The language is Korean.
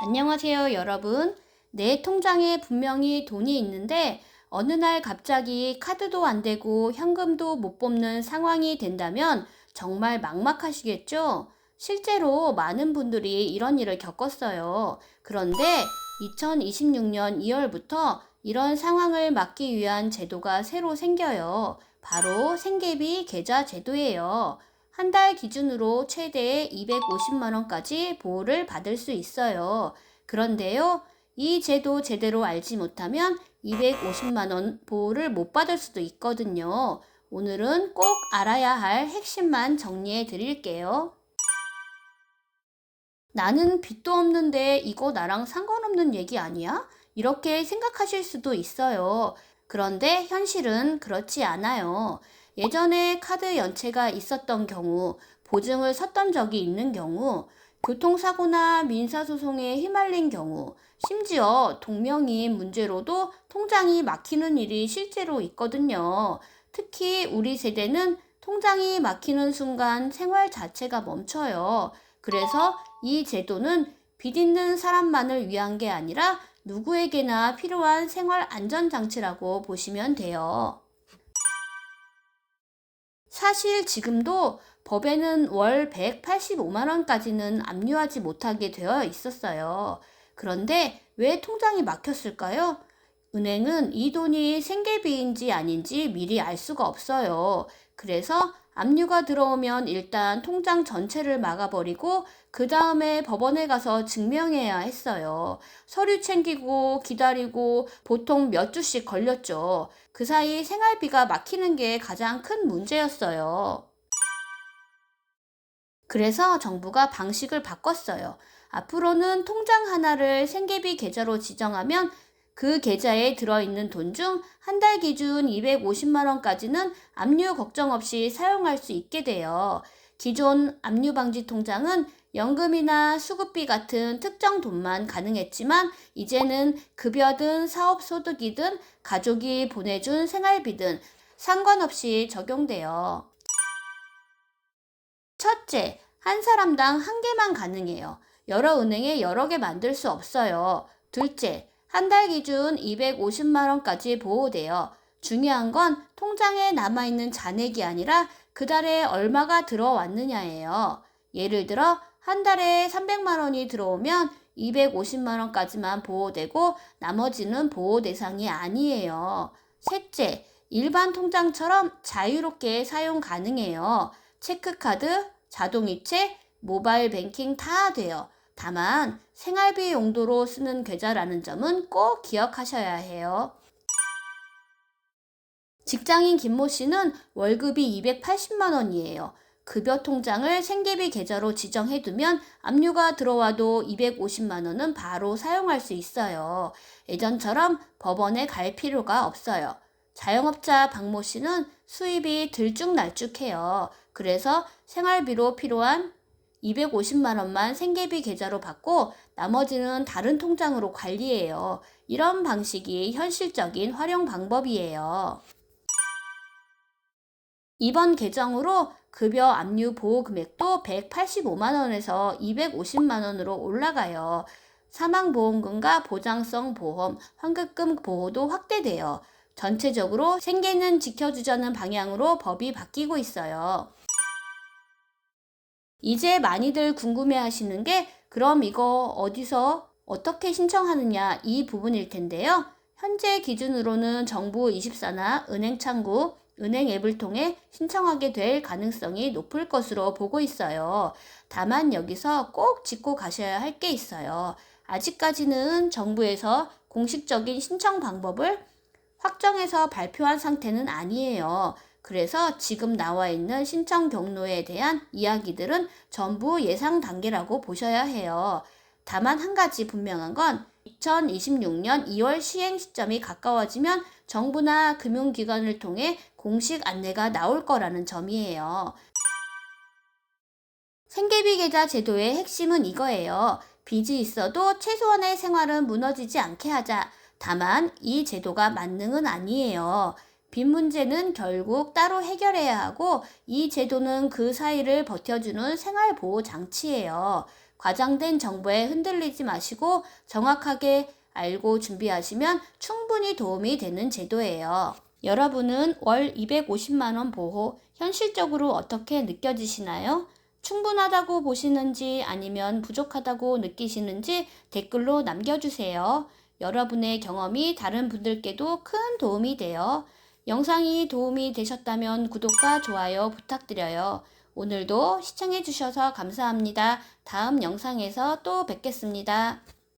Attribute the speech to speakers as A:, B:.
A: 안녕하세요, 여러분. 내 통장에 분명히 돈이 있는데 어느 날 갑자기 카드도 안 되고 현금도 못 뽑는 상황이 된다면 정말 막막하시겠죠? 실제로 많은 분들이 이런 일을 겪었어요. 그런데 2026년 2월부터 이런 상황을 막기 위한 제도가 새로 생겨요. 바로 생계비 계좌 제도예요. 한 달 기준으로 최대 250만 원까지 보호를 받을 수 있어요. 그런데요, 이 제도 제대로 알지 못하면 250만 원 보호를 못 받을 수도 있거든요. 오늘은 꼭 알아야 할 핵심만 정리해 드릴게요. 나는 빚도 없는데 이거 나랑 상관없는 얘기 아니야? 이렇게 생각하실 수도 있어요. 그런데 현실은 그렇지 않아요. 예전에 카드 연체가 있었던 경우, 보증을 섰던 적이 있는 경우, 교통사고나 민사소송에 휘말린 경우, 심지어 동명이인 문제로도 통장이 막히는 일이 실제로 있거든요. 특히 우리 세대는 통장이 막히는 순간 생활 자체가 멈춰요. 그래서 이 제도는 빚 있는 사람만을 위한 게 아니라 누구에게나 필요한 생활 안전장치라고 보시면 돼요. 사실 지금도 법에는 월 185만 원까지는 압류하지 못하게 되어 있었어요. 그런데 왜 통장이 막혔을까요? 은행은 이 돈이 생계비인지 아닌지 미리 알 수가 없어요. 그래서 압류가 들어오면 일단 통장 전체를 막아버리고 그 다음에 법원에 가서 증명해야 했어요. 서류 챙기고 기다리고 보통 몇 주씩 걸렸죠. 그 사이 생활비가 막히는 게 가장 큰 문제였어요. 그래서 정부가 방식을 바꿨어요. 앞으로는 통장 하나를 생계비 계좌로 지정하면 그 계좌에 들어있는 돈 중 한 달 기준 250만 원까지는 압류 걱정 없이 사용할 수 있게 돼요. 기존 압류 방지 통장은 연금이나 수급비 같은 특정 돈만 가능했지만 이제는 급여든 사업소득이든 가족이 보내준 생활비든 상관없이 적용돼요. 첫째, 한 사람당 한 개만 가능해요. 여러 은행에 여러 개 만들 수 없어요. 둘째, 한 달 기준 250만 원까지 보호돼요. 중요한 건 통장에 남아있는 잔액이 아니라 그 달에 얼마가 들어왔느냐예요. 예를 들어 한 달에 300만 원이 들어오면 250만 원까지만 보호되고 나머지는 보호 대상이 아니에요. 셋째, 일반 통장처럼 자유롭게 사용 가능해요. 체크카드, 자동이체, 모바일 뱅킹 다 돼요. 다만 생활비 용도로 쓰는 계좌라는 점은 꼭 기억하셔야 해요. 직장인 김모 씨는 월급이 280만 원이에요. 급여 통장을 생계비 계좌로 지정해두면 압류가 들어와도 250만 원은 바로 사용할 수 있어요. 예전처럼 법원에 갈 필요가 없어요. 자영업자 박모 씨는 수입이 들쭉날쭉해요. 그래서 생활비로 필요한 250만 원만 생계비 계좌로 받고 나머지는 다른 통장으로 관리해요. 이런 방식이 현실적인 활용 방법이에요. 이번 개정으로 급여 압류 보호 금액도 185만 원에서 250만 원으로 올라가요. 사망보험금과 보장성 보험, 환급금 보호도 확대돼요. 전체적으로 생계는 지켜주자는 방향으로 법이 바뀌고 있어요. 이제 많이들 궁금해 하시는 게 그럼 이거 어디서 어떻게 신청하느냐 이 부분일 텐데요. 현재 기준으로는 정부24나 은행창구, 은행 앱을 통해 신청하게 될 가능성이 높을 것으로 보고 있어요. 다만 여기서 꼭 짚고 가셔야 할 게 있어요. 아직까지는 정부에서 공식적인 신청 방법을 확정해서 발표한 상태는 아니에요. 그래서 지금 나와 있는 신청 경로에 대한 이야기들은 전부 예상 단계라고 보셔야 해요. 다만 한 가지 분명한 건 2026년 2월 시행 시점이 가까워지면 정부나 금융기관을 통해 공식 안내가 나올 거라는 점이에요. 생계비 계좌 제도의 핵심은 이거예요. 빚이 있어도 최소한의 생활은 무너지지 않게 하자. 다만 이 제도가 만능은 아니에요. 빚 문제는 결국 따로 해결해야 하고 이 제도는 그 사이를 버텨주는 생활보호 장치예요. 과장된 정보에 흔들리지 마시고 정확하게 알고 준비하시면 충분히 도움이 되는 제도예요. 여러분은 월 250만 원 보호 현실적으로 어떻게 느껴지시나요? 충분하다고 보시는지 아니면 부족하다고 느끼시는지 댓글로 남겨주세요. 여러분의 경험이 다른 분들께도 큰 도움이 돼요. 영상이 도움이 되셨다면 구독과 좋아요 부탁드려요. 오늘도 시청해주셔서 감사합니다. 다음 영상에서 또 뵙겠습니다.